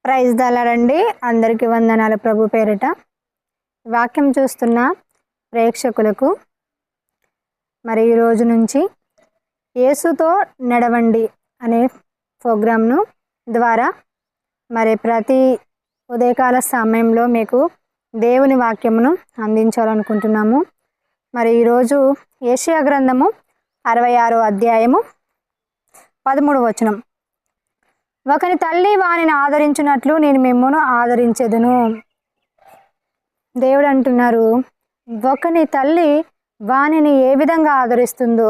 Praise దలాడండి. అందరికీ వందనాలు ప్రభు పేరిట. వాక్యం చూస్తున్న ప్రేక్షకులకు మరి ఈ రోజు నుంచి యేసుతో నడవండి అనే ప్రోగ్రాంను ద్వారా మరి ప్రతి ఉదయకాల సమయంలో మీకు దేవుని వాక్యమును అందించాలనుకుంటున్నాము. మరి ఈరోజు యెషయా గ్రంథము 66వ అధ్యాయము 13వ వచనం. ఒకని తల్లి వానిని ఆదరించినట్లు నేను మిమ్మును ఆదరించెదను. దేవుడు అంటున్నారు, ఒకని తల్లి వానిని ఏ విధంగా ఆదరిస్తుందో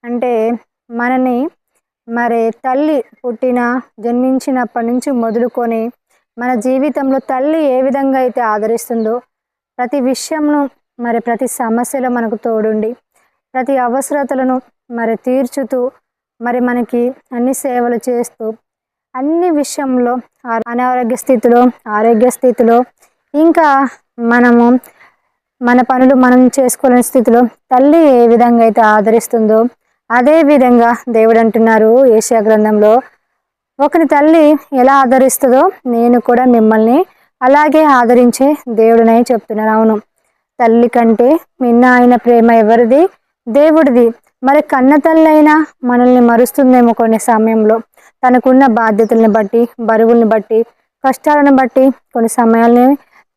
అంటే మనని మరి తల్లి జన్మించినప్పటి నుంచి మొదలుకొని మన జీవితంలో తల్లి ఏ విధంగా అయితే ఆదరిస్తుందో ప్రతి విషయంను మరి ప్రతి సమస్యలో మనకు తోడుండి ప్రతి అవసరతలను మరి తీర్చుతూ మరి మనకి అన్ని సేవలు చేస్తూ అన్ని విషయంలో అనారోగ్య స్థితిలో ఆరోగ్య స్థితిలో ఇంకా మనము మన పనులు మనం చేసుకోలేని స్థితిలో తల్లి ఏ విధంగా అయితే ఆదరిస్తుందో అదే విధంగా దేవుడు అంటున్నారు యెషయా గ్రంథంలో, ఒకని తల్లి ఎలా ఆదరిస్తుందో నేను కూడా మిమ్మల్ని అలాగే ఆదరించే దేవుడినై చెప్తున్నారు. అవును, తల్లి కంటే మిన్న ఆయన ప్రేమ ఎవరిది? దేవుడిది. మరి కన్న తల్లి అయినా మనల్ని మరుస్తుందేమో కొన్ని సమయంలో, తనకున్న బాధ్యతల్ని బట్టి, బరువుల్ని బట్టి, కష్టాలను బట్టి కొన్ని సమయాల్ని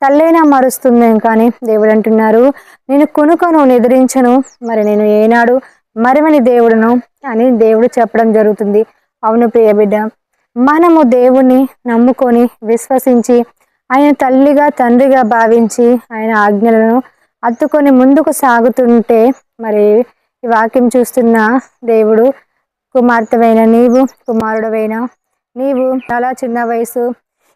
తల్లైనా మరుస్తుందేమో. కానీ దేవుడు అంటున్నారు, నేను కునుకను నిద్రించను, మరి నేను ఏనాడు మరివని దేవుడును అని దేవుడు చెప్పడం జరుగుతుంది. అవును ప్రియ బిడ్డ, మనము దేవుణ్ణి నమ్ముకొని విశ్వసించి ఆయన తల్లిగా తండ్రిగా భావించి ఆయన ఆజ్ఞలను అత్తుకొని ముందుకు సాగుతుంటే మరి ఈ వాక్యం చూస్తున్న దేవుడు, కుమార్తెవైన నీవు, కుమారుడవైన నీవు, చాలా చిన్న వయసు,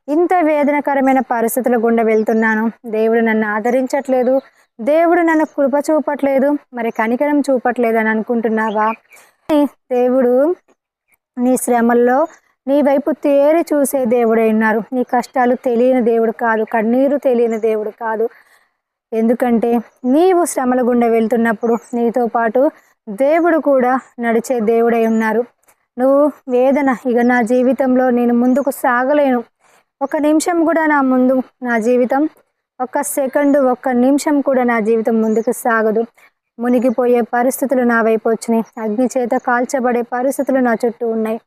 ఇంత వేదనకరమైన పరిస్థితుల గుండా వెళ్తున్నాను, దేవుడు నన్ను ఆదరించట్లేదు, దేవుడు నన్ను కృప చూపట్లేదు, మరి కనికరం చూపట్లేదు అని అనుకుంటున్నావా? దేవుడు నీ శ్రమల్లో నీ వైపు తేరి చూసే దేవుడై ఉన్నారు. నీ కష్టాలు తెలియని దేవుడు కాదు, కన్నీరు తెలియని దేవుడు కాదు. ఎందుకంటే నీవు శ్రమల గుండా వెళ్తున్నప్పుడు నీతో పాటు దేవుడు కూడా నడిచే దేవుడై ఉన్నారు. నువ్వు వేదన, ఇక నా జీవితంలో నేను ముందుకు సాగలేను, ఒక నిమిషం కూడా నా జీవితం, ఒక్క సెకండ్, ఒక్క నిమిషం కూడా నా జీవితం ముందుకు సాగదు, మునిగిపోయే పరిస్థితులు నా వైపు వచ్చినాయి, అగ్ని చేత కాల్చబడే పరిస్థితులు నా చుట్టూ ఉన్నాయి,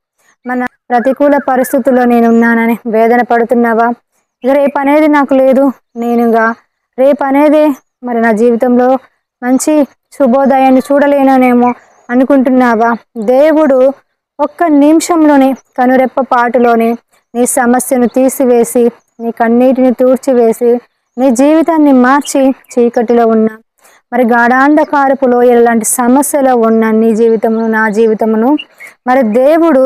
మన ప్రతికూల పరిస్థితుల్లో నేను ఉన్నానని వేదన పడుతున్నావా? ఇక రేపు అనేది నాకు లేదు, నేనుగా రేపు అనేది మరి నా జీవితంలో మంచి శుభోదయాన్ని చూడలేననేమో అనుకుంటున్నావా? దేవుడు ఒక్క నిమిషంలోనే, కనురెప్ప పాటులోనే నీ సమస్యను తీసివేసి, నీ కన్నీటిని తూర్చివేసి, నీ జీవితాన్ని మార్చి, చీకటిలో ఉన్న మరి గాఢాంధకారపు లోయల లాంటి సమస్యలో ఉన్న నీ జీవితమును, నా జీవితమును మరి దేవుడు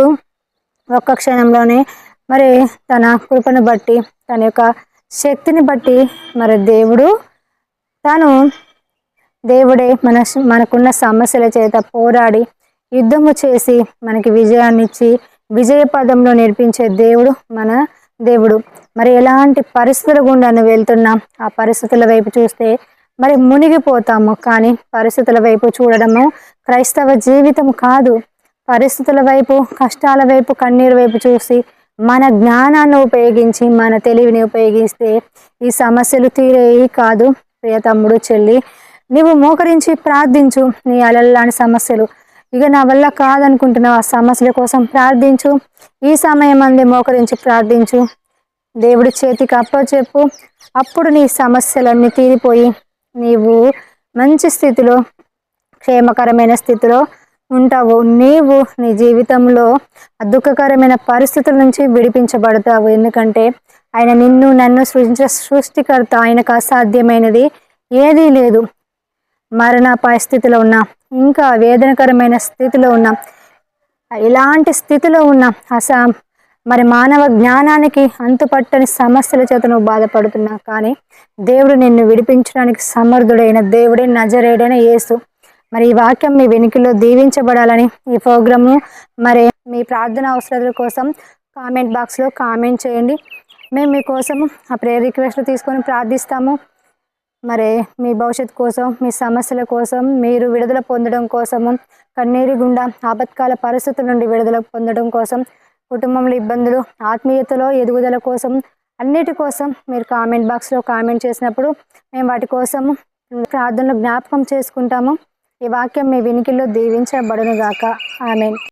ఒక్క క్షణంలోనే మరి తన కృపను బట్టి, తన యొక్క శక్తిని బట్టి మరి దేవుడే మనకున్న సమస్యల చేత పోరాడి యుద్ధము చేసి మనకి విజయాన్ని ఇచ్చి విజయ పదంలో నేర్పించే దేవుడు మన దేవుడు. మరి ఎలాంటి పరిస్థితుల గుండా వెళ్తున్నాం, ఆ పరిస్థితుల వైపు చూస్తే మరి మునిగిపోతాము. కానీ పరిస్థితుల వైపు చూడడము క్రైస్తవ జీవితం కాదు. పరిస్థితుల వైపు, కష్టాల వైపు, కన్నీరు వైపు చూసి మన జ్ఞానాన్ని ఉపయోగించి, మన తెలివిని ఉపయోగిస్తే ఈ సమస్యలు తీరేవి కాదు. ప్రియ తమ్ముడు, చెల్లి, నీవు మోకరించి ప్రార్థించు. నీ అలల్లాంటి సమస్యలు ఇక నా వల్ల కాదనుకుంటున్నావు, ఆ సమస్యల కోసం ప్రార్థించు. ఈ సమయం అందే మోకరించి ప్రార్థించు, దేవుడి చేతికి అప్పచెప్పు. అప్పుడు నీ సమస్యలన్నీ తీరిపోయి నీవు మంచి స్థితిలో, క్షేమకరమైన స్థితిలో ఉంటావు. నీవు నీ జీవితంలో దుఃఖకరమైన పరిస్థితుల నుంచి విడిపించబడతావు. ఎందుకంటే ఆయన నిన్ను నన్ను సృష్టికర్త, ఆయనకు అసాధ్యమైనది ఏదీ లేదు. మరణాపాయ స్థితిలో ఉన్నా, ఇంకా వేదనకరమైన స్థితిలో ఉన్నా, ఇలాంటి స్థితిలో ఉన్నా, మరి మానవ జ్ఞానానికి అంతుపట్టని సమస్యల చేత నువ్వు బాధపడుతున్నా, కానీ దేవుడు నిన్ను విడిపించడానికి సమర్థుడైన దేవుడే, నజరేయుడైన యేసు. మరి ఈ వాక్యం మీ వెనుకలో దీవించబడాలని ఈ ప్రోగ్రాము మరి మీ ప్రార్థన అవసరాల కోసం కామెంట్ బాక్స్లో కామెంట్ చేయండి. మేము మీకోసము ఆ ప్రేయర్ రిక్వెస్ట్లు తీసుకొని ప్రార్థిస్తాము. మరి మీ భవిష్యత్తు కోసం, మీ సమస్యల కోసం, మీరు విడుదల పొందడం కోసము, కన్నీరు గుండా ఆపత్కాల పరిస్థితుల నుండి విడుదల పొందడం కోసం కుటుంబంలో ఇబ్బందులు, ఆత్మీయతలో ఎదుగుదల కోసం, అన్నిటి కోసం మీరు కామెంట్ బాక్స్లో కామెంట్ చేసినప్పుడు మేము వాటి కోసం ప్రార్థనలో జ్ఞాపకం చేసుకుంటాము. ఈ వాక్యం మీ వినికిల్లో దీవించబడును గాక. ఆమేన్.